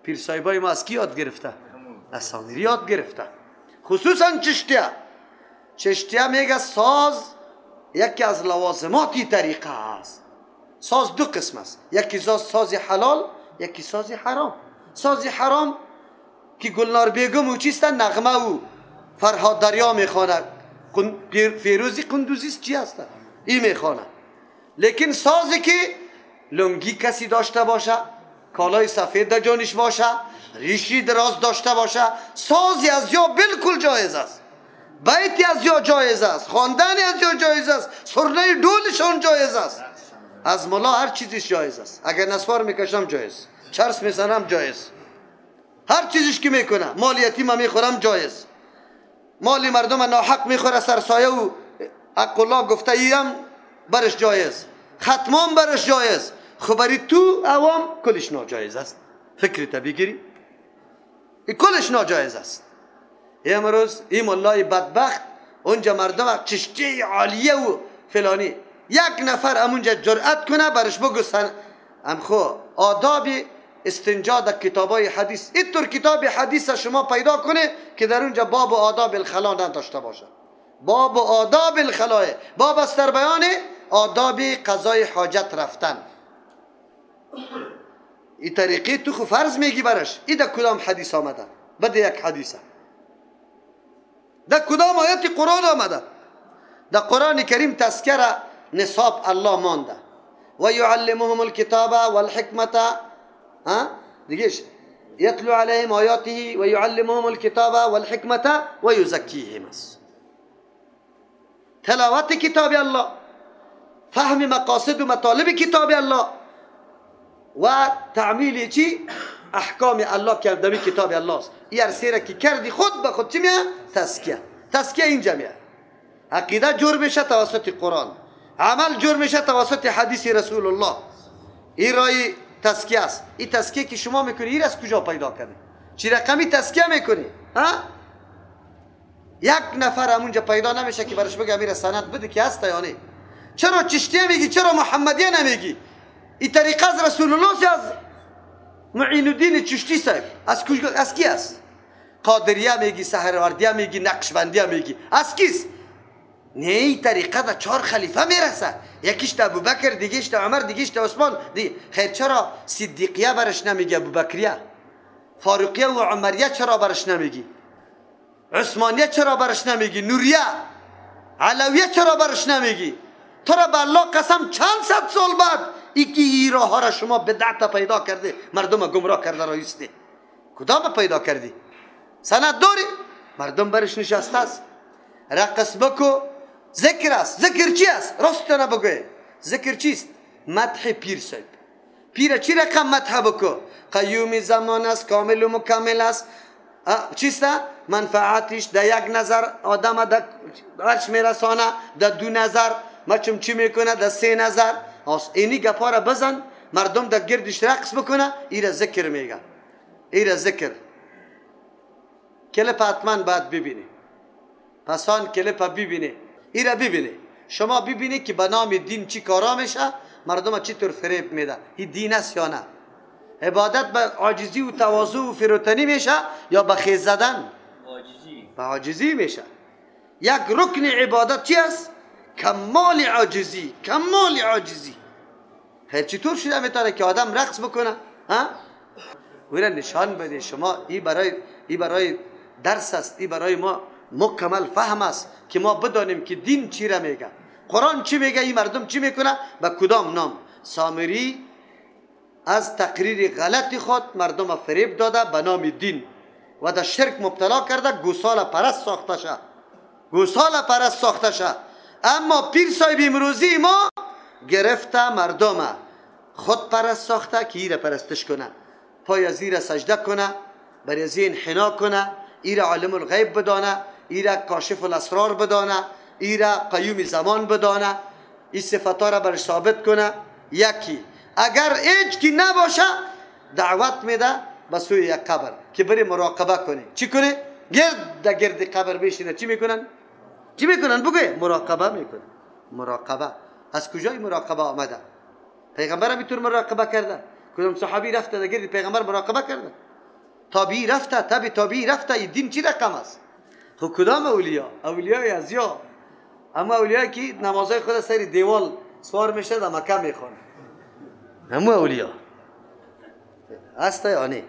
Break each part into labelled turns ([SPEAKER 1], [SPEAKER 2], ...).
[SPEAKER 1] پیرصاحبای ما از کی یاد گرفته؟ از سامری یاد گرفته. خصوصا چشتیه میگه ساز یکی از لوازماتی طریقه است. ساز دو قسم است، یکی ساز حلال، یکی ساز حرام. ساز حرام که گلنار بیگم و چیست، نغمه و فرهاد دریا میخوانه، فیروزی قندوزی چی هست این میخوانه. لیکن سازی که لنگی کسی داشته باشه، کالای سفید در جانش باشه، ریشی دراز داشته باشه، سازی از یا بالکل جایز است، بیتی از یا جایز است، خواندن از یا جایز است، سرنه دولشان جایز است. از ملا هر چیزش جایز است. اگر نسوار میکشم جایز، چرس میزنم جایز، هر چیزش که میکنه، مال یتیم میخورم جایز، مال مردم ناحق میخوره سرسایه و حق الله گفته ایم برش جایز، ختمان برش جایز. خبری تو عوام کلش ناجایز است. فکرت بگیری این کلش ناجایز است. امروز این ملای بدبخت اونجا مردم چشتی عالیه و فلانی، یک نفر امونجا جرأت کنه برش بگو امخو آداب استنجا در کتابای حدیث، اینطور کتاب حدیث شما پیدا کنه که در اونجا باب آداب الخلا نداشته باشه. باب آداب الخلا، باب است در بیان آداب قضای حاجت رفتن. این طریقه تو خو فرض میگی برش، این در کدام حدیث آمده؟ بده یک حدیثه. در کدام آیت قرآن آمده؟ در قرآن کریم تذکر نصاب الله مانده. و یعلمهم الکتاب والحکمت، دیگهش یتلو علیهم آیاته و یعلمهم الکتاب والحکمت و یزکیهم. تلاوت کتاب الله، فهم مقاصد و مطالب کتاب الله و تعمیل چی؟ احکام الله که در کتاب الله است. این ارسیره که کردی خود به خود چی میاد؟ تزکیه. تزکیه اینجا میاد. عقیده جور میشه توسط قرآن، عمل جور میشه توسط حدیث رسول الله. این رای تزکیه است. این تزکیه که شما میکنی این از کجا پیدا کنی؟ چی رقمی تزکیه میکنی؟ یک نفر همونجا پیدا نمیشه که برش بگه امیر سند بده که هست یا نه. چرا چشتیه میگی؟ چرا محمدیه نمیگی؟ این طریقه از رسول الله، از معین الدین چشتی صاحب از کی است؟ قادریه میگی، سهروردیه میگی، نقشبندیه میگی، از کیست؟ نه، این طریقه در 4 خلیفه میرسه، یکیش در ابوبکر، دیگهش در عمر، دیگهش در عثمان. خیر چرا صدیقیه برش نمیگی؟ ابوبکریه، فاروقیه و عمریه چرا برش نمیگی؟ عثمانیه چرا برش نمیگی؟ نوریه، علویه چرا برش نمیگی؟ تو را به الله قسم چند صد سال بعد این راه ها را شما بدعت پیدا کرده، مردم گمراه کرده رایسته. کدام پیدا کردی؟ سند داری؟ مردم برش نشسته است. رقص بکو، ذکر است. ذکر چی است؟ راست نبگوی. ذکر چیست؟ مدح پیر صاحب. پیر چی رقم مدح بکو؟ قیوم زمان است، کامل و مکمل است. چیست؟ منفعتش در یک نظر آدم در عرش میرسانه، در 2 نظر مچم چی میکنه، در 3 نظر. اینی گپا را بزن، مردم در گردش رقص بکنه. ایره ذکر میگه. ایره ذکر. کلیپ حتما باید ببینی. پسان کلیپ ببینی. ایره ببینی. شما ببینی که به نام دین چی کارا میشه، مردم چی طور فریب میده. این دین است یا نه؟ عبادت به عاجزی و تواضع و فروتنی میشه یا به خیز زدن؟ به عاجزی میشه. یک رکن عبادت چی است؟ کمال عاجزی. کمال عاجزی. خیر چطور شده میتونه که آدم رقص بکنه؟ ویره نشان بده. شما این برای درس است، این برای ما مکمل فهم است که ما بدانیم که دین چی را میگه، قرآن چی میگه، این مردم چی میکنه، به کدام نام. سامری از تقریر غلط خود مردم فریب داده به نام دین و در شرک مبتلا کرده، گوساله پرست ساخته شد. گوساله پرست ساخته شد. اما پیر صاحب امروزی ما گرفته مردم خود پرست ساخته که ایره پرستش کنه، پای از ایره سجده کنه، بر از این انحنا کنه، ایره عالم الغیب بدانه، ایره کاشف الاسرار بدانه، ایره قیوم زمان بدانه، این صفتا را برش ثابت کنه. یکی اگر هیچ کی نباشه دعوت میده به سوی یک قبر که بری مراقبه کنی. چی کنه؟ گرد قبر بشینه. چی میکنن؟ چی میکنن؟ بگوی مراقبه میکنن. مراقبه از کجای مراقبه آمده؟ پیغمبر هم اینطور مراقبه کرده. کدام صحابی رفته در گرد پیغمبر مراقبه کرده؟ تابعی رفته، تبع تابعی رفته. این دین چی رقم است؟ خب کدام اولیاء؟ اولیاء ازیا، اما اولیاء که نمازهای خود سر دیوال سوار میشه در مکه میخونه، همو اولیاء است یا نه؟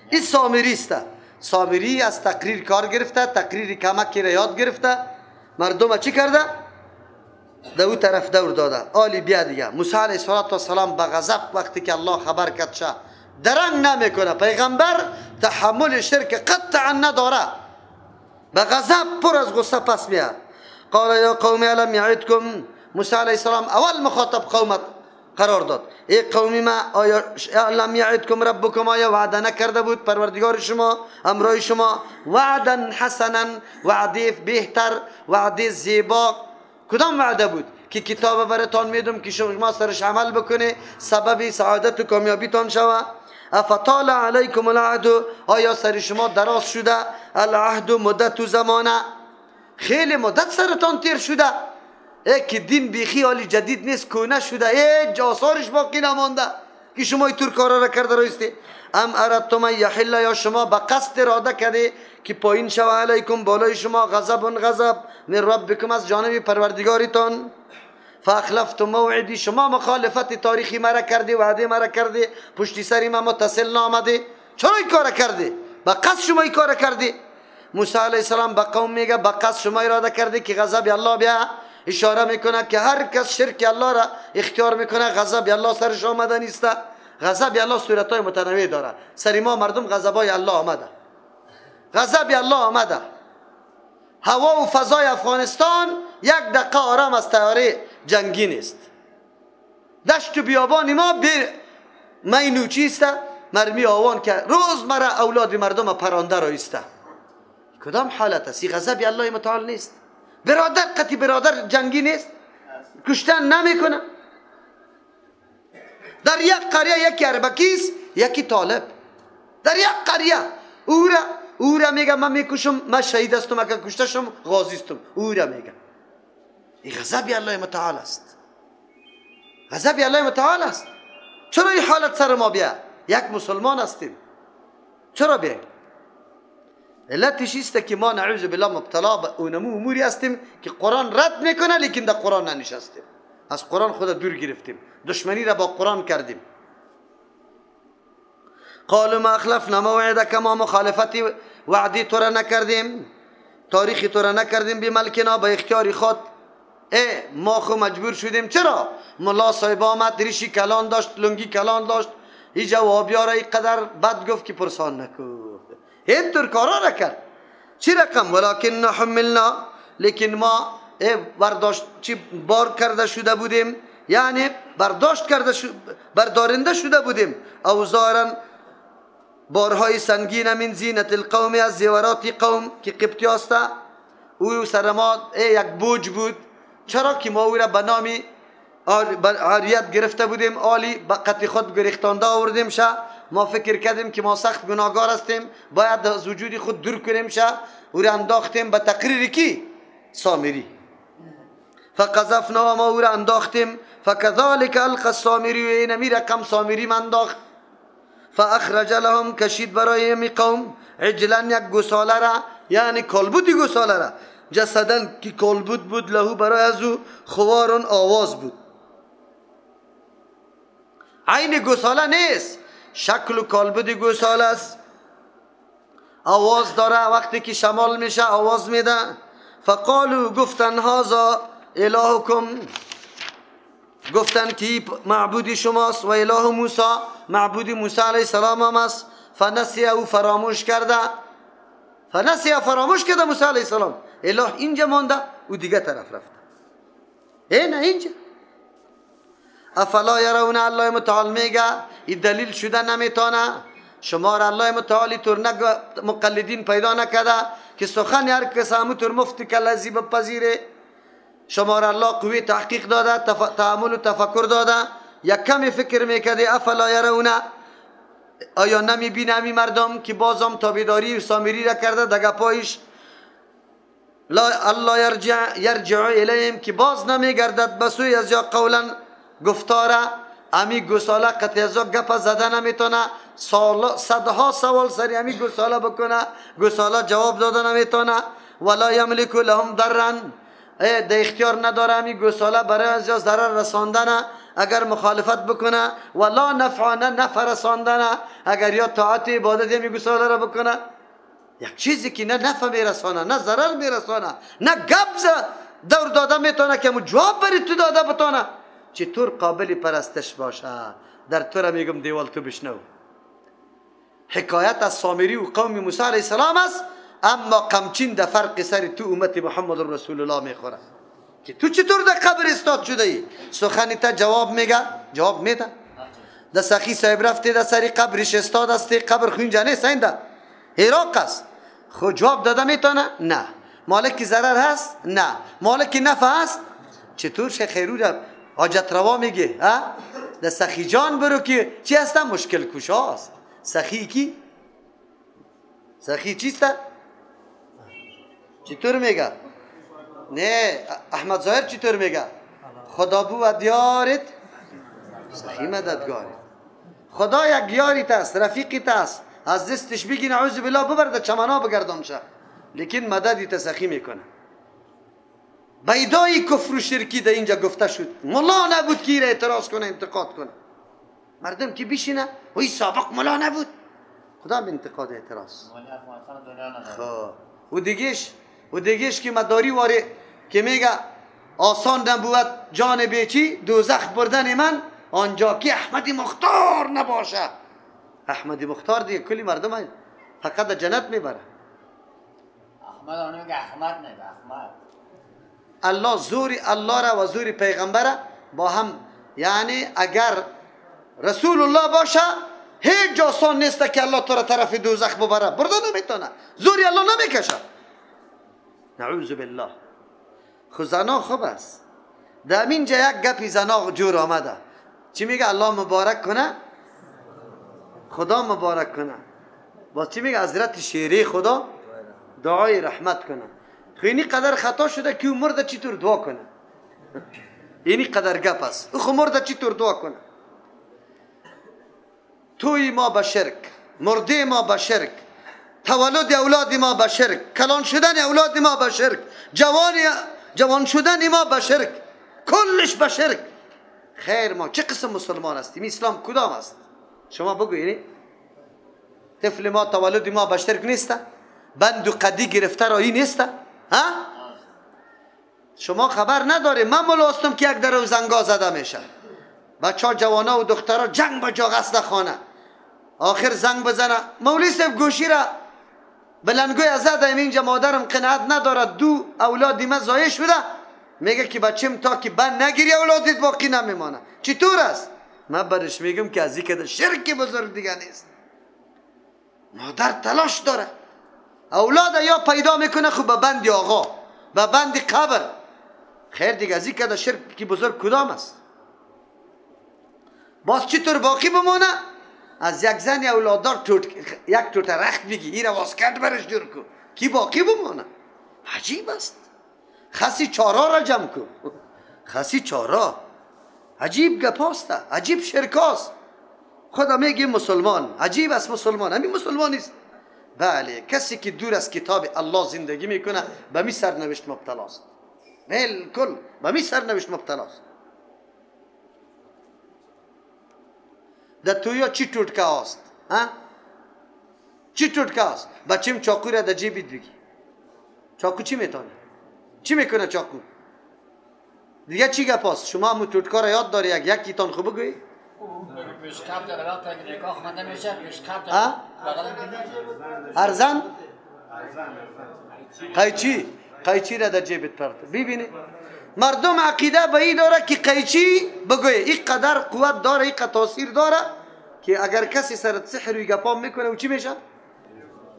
[SPEAKER 1] این سامری است. سامری از تقریر کار گرفته، تقریر کمکی را یاد گرفته، مردم چی کرده؟ در او طرف دور داده. آلی بیا دیگه. موسی علیه السلام به غضب وقتی که الله خبر کرد شه درنگ نمیکنه، پیغمبر تحمل شرک قطعا نداره، به غضب پر از غصه پس میاد. قال یا قوم الم یعدکم، موسی علیه السلام اول مخاطب قومت قرار داد. ای قومی ما، آیا الم یعدکم ربکم، آیا وعده نکرده بود پروردگار شما امرای شما وعدا حسنا، وعده بهتر، وعده زیبا؟ کدام وعده بود؟ که کتاب براتان میدم که شما سرش عمل بکنه سبب سعادت و کامیابیتان شوه. افتال علیکم العهد، آیا سر شما دراز شده العهد مدت و زمانه، خیلی مدت سرتان تیر شده، که دین بیخی حالی جدید نیست، کونه شده، هیچ آثارش باقی نمانده که شما اینطور کارا را کرده رایستی. ام اردتم ان یحل، یا شما به قصد اراده کرده که پایین شوه علیکم بالای شما غضب من ربکم، از جانب پروردگارتان. فاخلفتم موعدی، شما مخالفت تاریخی مرا کردی، وعده مرا کردی، پشت سری ما متصل نامده. چرا این کار کردی؟ به قصد شما این کار کردی. موسی علیه السلام به قوم میگه به قصد شما اراده کردی که غضب الله بیا. اشاره میکنه که هر کس شرک الله را اختیار میکنه غضب الله سرش آمده نیست. غضب الله صورتای متنوع داره. سر ما مردم غضبای الله آمده، غضب الله آمده. هوا و فضای افغانستان یک دقیقه آرام از طیاره جنگی نیست. دشت و بیابان ما مینو چیست؟ مرمی آوان که روز مرا اولاد مردم پرانده رایسته. کدام حالت است؟ غضب الله متعال نیست؟ برادر قطعی برادر جنگی نیست؟ کشتن نمیکنه. در یک قریه یکی اربکیست، یکی طالب. در یک قریه او را میگه من میکشم، من شهید هستم، اگر کشته شم غازی هستم. او را میگه. این غضب الله متعال است. غضب الله متعال است. چرا این حالت سر ما بیا؟ یک مسلمان هستیم، چرا بیا؟ علتش است که ما نعوذ بالله مبتلا به اونمو اموری هستیم که قرآن رد میکنه لیکن در قرآن ننشستیم، از قرآن خود دور گرفتیم، دشمنی را با قرآن کردیم. قالوا ما اخلفنا موعدک، ما مخالفتی وعدی تو را نکردیم، تاریخی تو را نکردیم، به ملکنا، به اختیار خود. ما خو مجبور شدیم. چرا؟ ملا صاحب آمد، ریشی کلان داشت، لنگی کلان داشت، این جوابیا را اینقدر بد گفت که پرسان نکو، اینطور کارا را کرد. چی رقم؟ ولکن حملنا، لیکن ما برداشت چی بار کرده شده بودیم، یعنی بردارنده شده بودیم. اوزارن، بارهای سنگین، من زینت القوم، از زیورات قوم که قبطی هسته. او سر ما یک بوج بود. چرا؟ که ما او را به نامی عاریت گرفته بودیم، آلی به قطع خود گریختانده آوردیم شه. ما فکر کردیم که ما سخت گناهگار هستیم، باید از وجود خود دور کنیم شه. او را انداختیم به تقریر کی؟ سامری. فقذفنا، ما او را انداختیم. فکذالک القی السامری، و اینمی رقم سامری من انداخت. فاخرج لهم، کشید برای می قوم عجلا، یک گوساله را، یعنی کالبودی گوساله را، جسدن که کالبود بود، لهو برای از او خوارون، آواز بود. عین گوساله نیست، شکل و کالبودی گوساله است، آواز داره، وقتی که شمال میشه آواز میده. فقالو، گفتن هذا الهکم، گفتن که معبودی شماست، و اله موسی، معبودی موسی علیه السلام هم است. فنسی، او فراموش کرده، فنسی فراموش کرده موسی علیه السلام. اله اینجا مانده، او دیگه طرف رفته. نه اینجا. افلا یرون، الله متعال میگه این دلیل شده نمیتونه شما را الله متعال طور مقلدین پیدا نکده که سخن هر کس همونطور مفتی که لذی بپذیره. شما را الله قوی تحقیق داده، تأمل و تفکر داده، یک کمی فکر میکرده. افلا یرون، آیا نمیبینه همی مردم که بازم تابیداری و سامری را کرده دگه پایش؟ الله یرجع الیهم، که باز نمیگردد بسوی از یا قولا گفتاره، امی گوساله قطعزا گپ زده نمیتونه، صدها سوال سری امی گوساله بکنه، گوساله جواب داده نمیتونه. ولا یملک لهم ضرا، ده اختیار نداره امی گوساله برای از ضرر رساندن اگر مخالفت بکنه، ولا نفع، نه نفع رساندن اگر یا طاعت عبادت امی گوساله را بکنه. یک چیزی که نه نفع میرسانه نه ضرر میرسانه نه گپ دور داده میتونه که جواب بری تو داده بتونه، چطور قابل پرستش باشه؟ در تو را میگم دیوال تو بشنو. حکایت از سامری و قوم موسی علیه السلام است، اما قمچین در فرق سر تو امت محمد رسول الله میخوره که تو چطور در قبر استاد شده ای؟ سخنی تا جواب میگه، جواب میده. در سخی صاحب رفته در سری قبرش استاد است، قبر خونجا نیست، اینده حراق است، خود جواب داده میتونه؟ نه. مالک ضرر هست؟ نه. مالک نفع هست؟ چطور شیخ خیرو حاجت روا میگه در سخی جان برو که چی هستن؟ مشکل کشا است. سخی کی؟ سخی چیست؟ چطور میگه؟ نه احمد ظاهر چطور میگه؟ خدا بود یارت سخی مددگارت. خدا یک یاریت است، رفیقیت است، از دستش بگی نعوذ بالله ببرد چمنا بگردانشه، لیکن مددی تسخی میکنه. بیدای کفر و شرکی در اینجا گفته شد، ملا نبود که را اعتراض کنه انتقاد کنه. مردم که بشینه وی سابق ملا نبود، خدا به انتقاد اعتراض. خب و دیگهش که مداری واره که میگه آسان نبود جانب چی دوزخ بردن من آنجا که احمد مختار نباشه. احمد مختار دیگه کلی مردم فقط جنت میبره.
[SPEAKER 2] احمد آنه میگه احمد نه احمد.
[SPEAKER 1] الله زوری الله را و زوری پیغمبر با هم، یعنی اگر رسول الله باشه هیچ آسان نیست که الله تو را طرف دوزخ ببره، برده نمیتونه، زوری الله نمیکشه. نعوذ بالله. خود زنا خوب است، در اینجا یک گپی زنا جور آمده، چی میگه؟ الله مبارک کنه، خدا مبارک کنه. باز چی میگه؟ حضرت شیری خدا دعای رحمت کنه. اینی قدر خطا شده که مرده چطور دعا کنه؟ اینی قدر گپ است، او مرده چطور دعا کنه؟ توی ما به شرک، مرده ما به شرک، تولد اولاد ما به شرک، کلان شدن اولاد ما به شرک، جوان شدن ما به شرک، کلش به شرک. خیر ما چه قسم مسلمان هستیم؟ اسلام کدام است؟ شما بگو. یعنی طفل ما تولد ما به شرک نیست؟ بند و قدی گرفته رایی نیست؟ شما خبر نداره؟ من ملاستم که یک در زنگا زده میشه، بچه ها جوانا و دخترها جنگ با جا غسل خانه، آخر زنگ بزنه مولی صاحب گوشی را بلندگوی ازدم اینجا مادرم قناعت ندارد دو اولادی من زایه شده، میگه که بچم تا که بند نگیری اولادت باقی نمیمانه. چطور است؟ من برش میگم که از این که شرک بزرگ دیگه نیست. مادر تلاش داره اولاد یا پیدا میکنه خب به بند آقا، به بند قبر. خیر دیگه از این که شرک بزرگ کدام است؟ باز چطور باقی بمانه؟ از یک زن اولاددار یک توت رخت بگی این رو واسکت برش جور کن کی باقی بمانه. عجیب است. خسی چارا را جمع کن، خسی چارا. عجیب گپاسته، عجیب شرکاست. خدا میگه مسلمان عجیب است. مسلمان همین مسلمان است. بله کسی که دور از کتاب الله زندگی میکنه به می سرنوشت مبتلا است، بالکل به می سرنوشت مبتلا است. در تویا چی ټوټکه است؟ چی ټوټکه است؟ بچیم چاقو را در جیبت بگی. چاقو چی میتونه؟ چی میکنه چاقو؟ دیگه چی گپ است؟ شما همون ټوټکا را یاد داری یکی تان خوب بگویی؟
[SPEAKER 2] پیشکپ در بغل تا نگاه خونده میشه، پیشکپ در بغل
[SPEAKER 1] ارزن؟ قیچی را در جیبت پرت. ببینی مردم عقیده به این داره که قیچی بگویه این قدر قوت داره، این قدر تاثیر داره که اگر کسی سرت سحر و گپا میکنه و چی میشه؟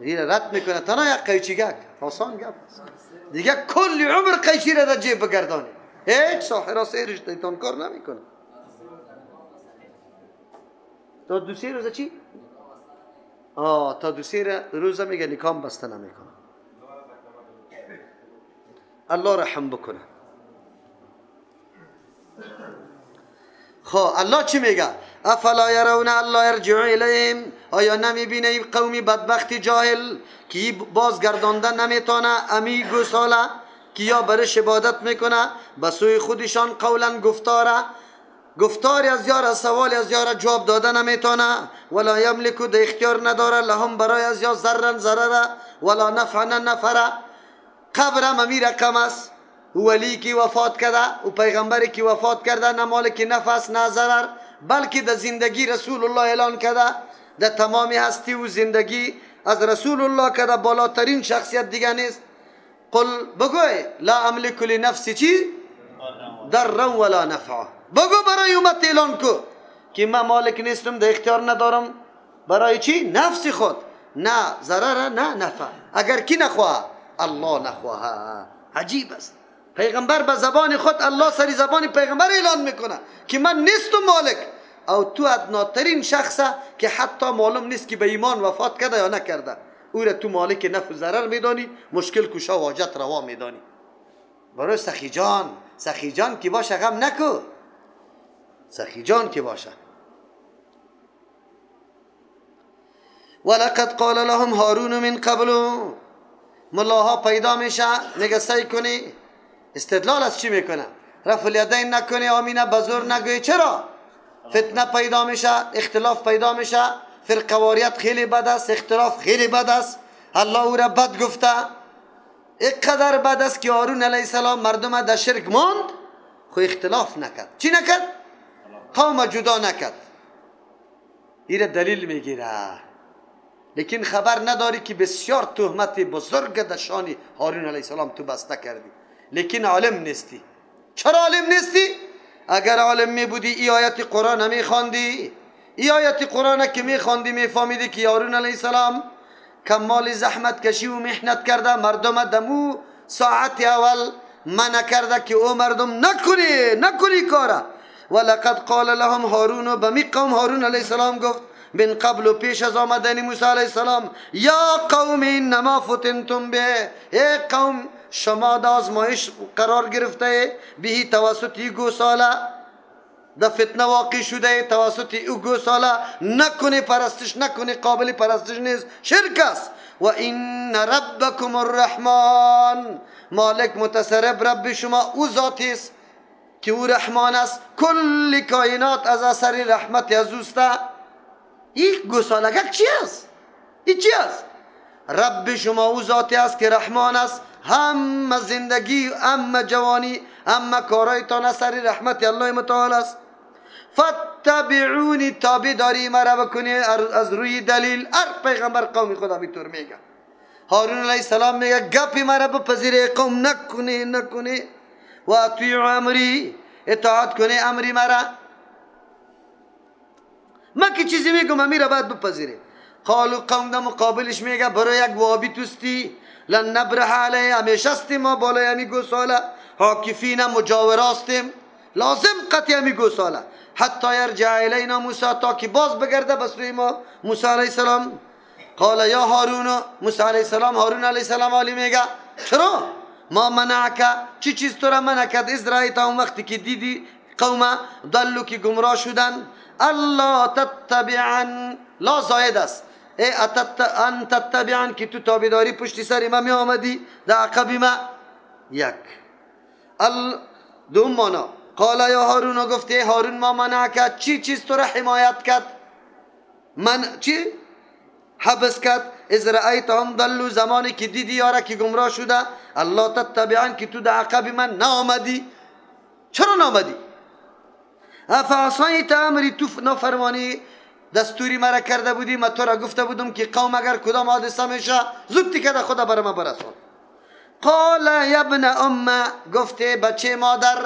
[SPEAKER 1] این رد میکنه. تنها یک قیچی گک آسان گپ دیگه کل عمر قیچی را در جیب بگردانی، هیچ ساحر سحرش دیتان کار نمیکنه. تا دو سه روزه چی؟ تا دو سه روزه میگه نکام بسته نمیکنه. الله رحم بکنه. خب الله چی میگه؟ افلا یرون الله یرجع الیهم، آیا نمیبینی قومی بدبخت جاهل که بازگردانده نمیتونه امی گوساله که یا برش عبادت میکنه به سوی خودشان قولا گفتاری از یار سوال از یار جواب داده نمیتونه ولا یملکو ده اختیار نداره لهم برای از یا ضرر ضرر ولا نفع نفر. قبرم امی رقم است، ولی که وفات کرده و پیغمبری که وفات کرده نه مالک نفع است نه ضرر، بلکه در زندگی رسول الله اعلان کرده در تمام هستی و زندگی از رسول الله کرده بالاترین شخصیت دیگه نیست. قل بگوی لا املک لنفسی چی؟ ضرا ولا نفع. بگو برای امت اعلان کو که من مالک نیستم، در اختیار ندارم برای چی؟ نفس خود، نه ضرر نه نفع. اگر کی نخواه؟ الله نخواه. عجیب است، پیغمبر به زبان خود الله سری زبان پیغمبر اعلان میکنه که من نیستم مالک، او تو ادناترین شخصه که حتی معلوم نیست که به ایمان وفات کرده یا نکرده او را تو مالک نفع ضرر میدانی، مشکل کشا و حاجت روا میدانی. برای سخی جان که باشه غم نکو، سخی جان که باشه. ولقد قال لهم هارون من قبل، ملاها پیدا میشه میگه سعی کنی استدلال از چی میکنه؟ رفع الیدین نکنی، آمینه بزرگ نگوی. چرا؟ فتنه پیدا میشه، اختلاف پیدا میشه، فرقواریت خیلی بد است، اختلاف خیلی بد است. الله او را بد گفته، اینقدر بد است که هارون علیه السلام مردم در شرک ماند خو اختلاف نکرد. چی نکرد؟ قوم جدا نکرد. این دلیل میگیره، لیکن خبر نداری که بسیار تهمت بزرگ در شان هارون علیه السلام تو بسته کردی، لیکن عالم نیستی. چرا عالم نیستی؟ اگر عالم می بودی ای آیت قرآن می خواندی، ای آیت قرآن که می خواندی می فهمیدی که هارون علیه السلام کمال زحمت کشی و محنت کرده، مردم دمو ساعت اول منع کرده که او مردم نکنی کاره. ولقد قال لهم هارون، بمی قوم هارون علیه السلام گفت من قبل و پیش از آمدن موسی علیه السلام، یا قوم انما فتنتم به، ای قوم شما در آزمایش قرار گرفته بهی توسط ای گوساله، در فتنه واقع شده توسط ای گوساله، نکنی پرستش، نکنی قابل پرستش نیست، شرک است. و این ربکم الرحمن، مالک متصرف رب شما او ذاتی است که او رحمان است، کل کائنات از اثر رحمت از اوسته. این گوسالگک چی است؟ این چی است؟ رب شما او ذاتی است که رحمان است، هم زندگی هم جوانی هم کارایتان اثر رحمت الله متعال است. فتبعونی، تابعداری مرا بکنی از روی دلیل. هر پیغمبر قومی خدا اینطور میگه. هارون علیه السلام میگه گپی مرا بپذیره قوم، نکنی و اطیعوا امری، اطاعت کنی امری مرا، من که چیزی میگم امی را باید بپذیره. قالو قوم در مقابلش میگه برای یک وابی توستی، لن نبرح علیه، همیشه استیم ما بالای همی گوساله، حاکفین مجاوراستیم، لازم قطع همی گوساله، حتی یرجع الینا موسی، تا که باز بگرده بسوی ما موسی علیه السلام. قال یا هارون، موسی علیه السلام هارون علیه السلام علی میگه چرا؟ ما منعک، چی چیز تو را منع کرد؟ ازرائیل تا اون وقتی که دیدی قوم ضلوا که گمراه شدن، الله تتبعن، لا زاید است، ان تتبعن که تو تابعداری پشت سر ما می آمدی در عقب ما. یک دوم مانا قال یا هارون، گفته هارون ما منع کرد، چی چیز تو را حمایت کرد؟ من چی؟ حبس کرد. از رأیتهم ضلوا، زمانی که دیدی یارا که گمراه شده، الله تتبعن که تو در عقب من نآمدی. چرا نآمدی؟ افعصیت امری، تو نافرمانی دستوری مرا کرده بودی، من تو را گفته بودم که قوم اگر کدام حادثه میشه زودی که خدا بر ما برسون. قال یا ابن ام، گفته بچه مادر،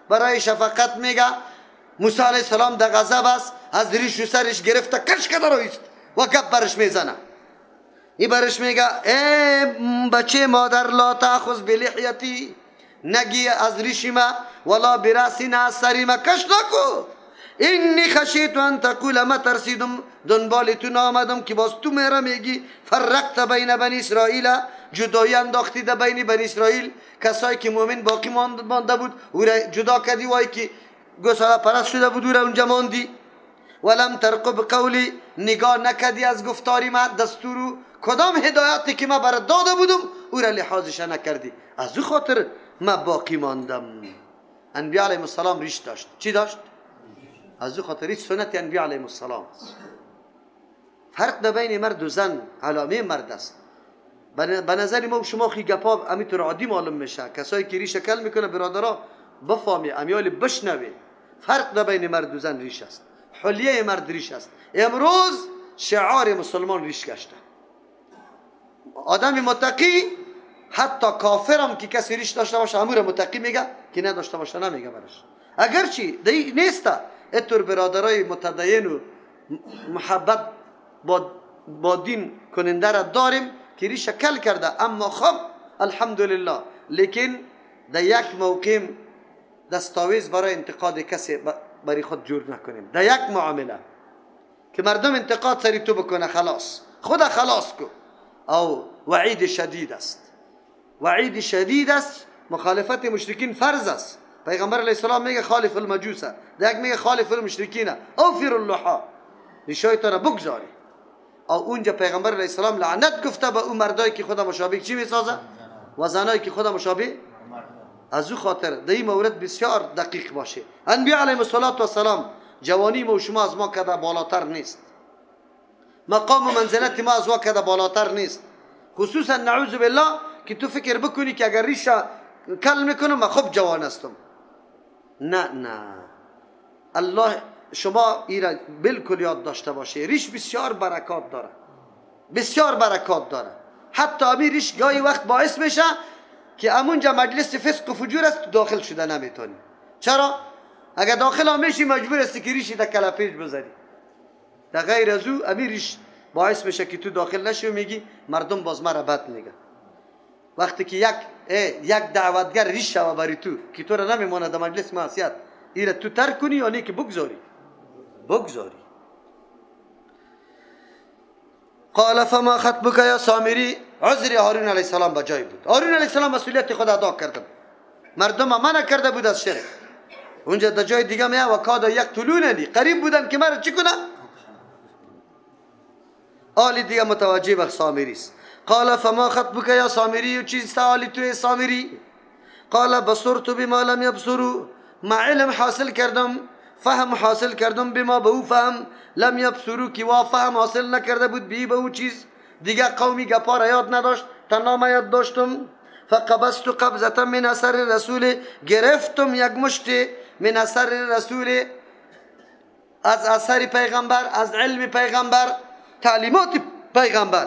[SPEAKER 1] برای شفقت میگه. موسی علیه السلام در غضب است، از ریش و سرش گرفته کش کرده رویست و گپ برش میزنه. این برش میگه ای بچه مادر لا تاخذ بلحیتی، نگی از ریش ما، ولا براسی، نه از سری ما کش نکو. اینی خشیت ان تقول، ما ترسیدم دنبال تو نامدم که باز تو میرا میگی فرقت بین بنی اسرائیل، جدایی انداختی در بین بنی اسرائیل، کسایی که مومن باقی مانده بود او را جدا کردی، وای که گوساله پرست شده بود او را اونجا ماندی. ولم ترقب قولی، نگاه نکردی از گفتاری ما، دستور کدام هدایتی که ما برات داده بودم او را لحاظش نکردی. از او خاطر ما باقی ماندم. انبیاء علیهم السلام ریش داشت. چی داشت؟ از او خاطر سنت انبیاء علیهم السلام است. فرق بین مرد و زن علامه مرد است. به نظر ما و شما خی گپا همینطور عادی معلوم میشه. کسایی که ریش کل میکنه برادرها بفهمی، امیال بشنوی. فرق بین مرد و زن ریش است. حلیه مرد ریش است. امروز شعار مسلمان ریش گشته. آدم متقی حتی کافرم که کسی ریش داشته باشه امور متقی میگه، که نداشته باشه نمیگه برش. اگرچه دی نیسته اینطور برادرای متدین و محبت با دین کننده را داریم که ریش کل کرده، اما خب الحمدلله. لیکن در یک موقع دستاویز برای انتقاد کسی برای خود جور نکنیم. در یک معامله که مردم انتقاد سری تو بکنه خلاص، خدا خلاص کو. او وعید شدید است، وعید شدید است. مخالفت مشرکین فرض است. پیغمبر علیه السلام میگه خالف المجوس، دیگه میگه خالف المشرکین، اوفر اللحا، ریشایتان بگذاری. او اونجا پیغمبر علیه السلام لعنت گفته به اون مردایی که خدا مشابه چی میسازه و زنایی که خدا مشابه. از او خاطر در این مورد بسیار دقیق باشه. انبیاء علیهم السلام جوانی ما و شما از ما کده بالاتر نیست. مقام و منزلت ما از ما کده بالاتر نیست. خصوصا نعوذ بالله که تو فکر بکنی که اگر ریش کل میکنم من خوب جوان هستم. نه الله شما ایرا بالکل یاد داشته باشه. ریش بسیار برکات داره، بسیار برکات داره. حتی امیر ریش گاهی وقت باعث میشه که امونجا مجلس فسق و فجور است داخل شده نمیتونی. چرا؟ اگر داخل هم میشی مجبور هستی که ریشی در کلپیج بذاری. در غیر از او امیر ریش باعث میشه که تو داخل نشی و میگی مردم باز مرا بد میگن. وقتی که یک دعوتگر ریش شوه بری تو که تو را نمیمونه در مجلس معصیت، ایره تو ترک کنی یا نه که بگذاری. قال فما خطبك یا سامری. عذر هارون علیه السلام بجای بود. هارون علیه السلام مسئولیت خود ادا کرده، مردم منع کرده بود از شرک. اونجا در جای دیگه میگه و کاد یقتلوننی، قریب بودن که مرا چی کنه. آلی دیگه متوجه به سامری است. قال فما خطبك یا سامری، چیست آلی تو سامری؟ قال بصرت بما لم يبصروا، ما علم حاصل کردم، فهم حاصل کردم، بما به او فهم لم يبصروا که وا فهم حاصل نکرده بود به او چیز. دیگه قومی گپا را یاد نداشت، تنها یاد داشتم. فقبضت قبضه من اثر رسول، گرفتم یک مشت من اثر رسول، از اثر پیغمبر، از علم پیغمبر، تعلیمات پیغمبر.